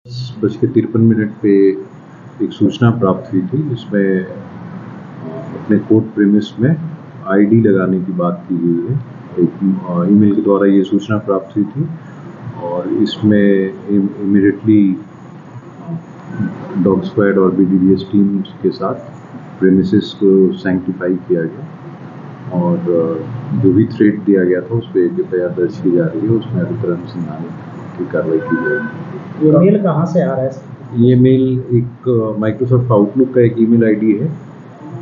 10:53 पे एक सूचना प्राप्त हुई थी जिसमें अपने कोर्ट प्रीमिस में आईडी लगाने की बात की गई है। एक ईमेल के द्वारा ये सूचना प्राप्त हुई थी और इसमें इमीडिएटली डॉग स्क्वाड और बीडीडीएस टीम के साथ प्रीमिसेस को सैंक्टिफाई किया गया और जो भी थ्रेट दिया गया था उस पर एक एफआईआर दर्ज की जा रही है। उसमें अभी तरह अनुसंधान की कार्रवाई की जाएगी। ये मेल कहाँ से आ रहा है? ये मेल एक माइक्रोसॉफ्ट आउटलुक का एक ईमेल आईडी है।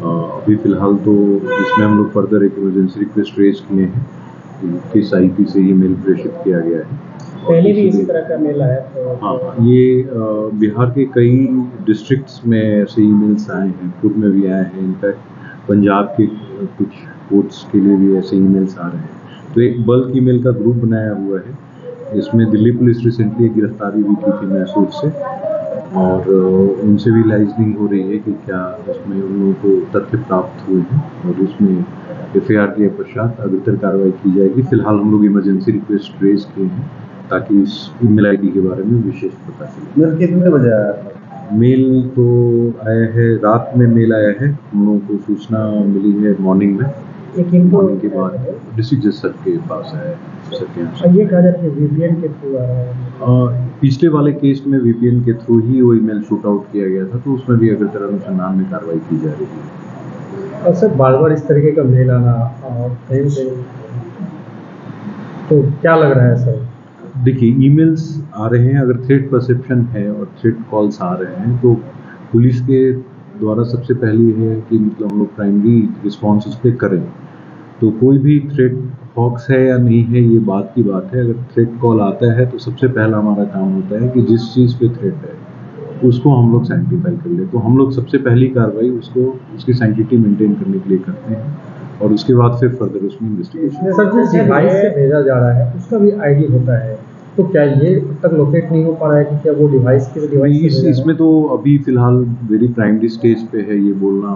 अभी फ़िलहाल तो इसमें हम लोग फर्दर एक इमरजेंसी रिक्वेस्ट रेज किए हैं। किस आईपी से ये मेल प्रेषित किया गया है। पहले भी इसी तरह का मेल आया तो हाँ, ये बिहार के कई डिस्ट्रिक्ट्स में ऐसे ईमेल्स आए हैं, पूर्व में भी आए हैं। इनफैक्ट पंजाब के कुछ कोर्ट्स के लिए भी ऐसे ईमेल्स आ रहे हैं। तो एक बल्क ईमेल का ग्रुप बनाया हुआ है। इसमें दिल्ली पुलिस रिसेंटली एक गिरफ्तारी भी की थी मैसूर से और उनसे भी लाइजनिंग हो रही है कि क्या उसमें उन लोगों को तथ्य प्राप्त हुए हैं और उसमें एफआईआर के पश्चात अग्रतर कार्रवाई की जाएगी। फिलहाल हम लोग इमरजेंसी रिक्वेस्ट रेज किए हैं ताकि इस ईमेल आईडी के बारे में विशेष पता चले। मेल कितने बजे आया था? मेल तो आया है, रात में मेल आया है। हम लोगों को सूचना मिली है मॉर्निंग में। मॉर्निंग के बाद डिस्ट्रिक्ट जज सर के पास आया है। ये कहा जाता है वीपीएन के थ्रू आ रहा है। पिछले वाले केस में वीपीएन के थ्रू ही वो ईमेल शूट आउट किया गया था, तो उसमें भी अग्रतर अनुसंधान में कार्रवाई की जा रही है। और सर बार बार इस तरीके का मेल आना और तो क्या लग रहा है सर? देखिए, ईमेल्स आ रहे हैं, अगर थ्रेट परसेप्शन है और थ्रेट कॉल्स आ रहे हैं तो पुलिस के द्वारा सबसे पहली है कि मतलब हम लोग प्राइमरी रिस्पॉन्स उस पर करें। तो कोई भी थ्रेट हॉक्स है या नहीं है ये बात की बात है। अगर थ्रेट कॉल आता है तो सबसे पहला हमारा काम होता है कि जिस चीज़ पे थ्रेट है उसको हम लोग सैंक्टिफाई कर ले। तो हम लोग सबसे पहली कार्रवाई उसको उसकी सैंक्टिटी मेंटेन करने के लिए करते हैं और उसके बाद फिर फर्दर उसमें इन्वेस्टिगेशन। सर जिस डिवाइस से भेजा जा रहा है उसका भी आईडी होता है, तो क्या ये अब तक लोकेट नहीं हो पा रहा है कि क्या वो डिवाइस इसमें तो अभी फिलहाल वेरी प्राइमरी स्टेज पे है। ये बोलना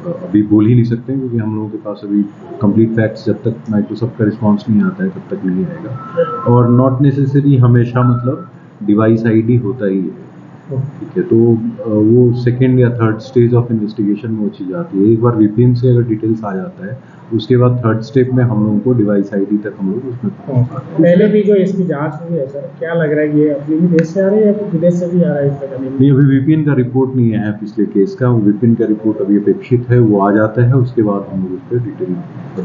अभी बोल ही नहीं सकते क्योंकि हम लोगों के पास अभी कंप्लीट फैक्ट्स जब तक माइक्रोसॉफ्ट का रिस्पांस नहीं आता है तब तक नहीं आएगा। और नॉट नेसेसरी हमेशा मतलब डिवाइस आईडी होता ही है, ठीक है। तो वो सेकेंड या थर्ड स्टेज ऑफ इन्वेस्टिगेशन में वो चीज़ आती है। एक बार वीपीएन से अगर डिटेल्स आ जाता है उसके बाद थर्ड स्टेप में हम लोगों को डिवाइस आईडी तक हम लोग उसमें पहुंच पाते हैं। पहले भी जो इसकी जांच हुई है सर, क्या लग रहा है ये अपने ही देश से आ रही है या फिर विदेश से भी आ रहा है? इस तरह नहीं, अभी वीपीएन का रिपोर्ट नहीं आया है पिछले केस का। वीपीएन का रिपोर्ट अभी अपेक्षित है, वो आ जाता है उसके बाद हम लोग उस पर डिटेल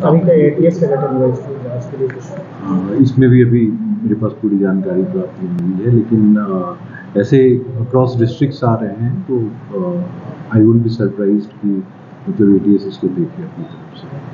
अभी का एटीएस का गठन हुआ इसकी जांच के लिए? इसमें भी अभी मेरे पास पूरी जानकारी प्राप्त नहीं हुई है, लेकिन ऐसे अक्रॉस डिस्ट्रिक्ट्स आ रहे हैं तो आई वुड बी सरप्राइज्ड कि मतलब एटीएस इसको देखे अपनी तरफ से।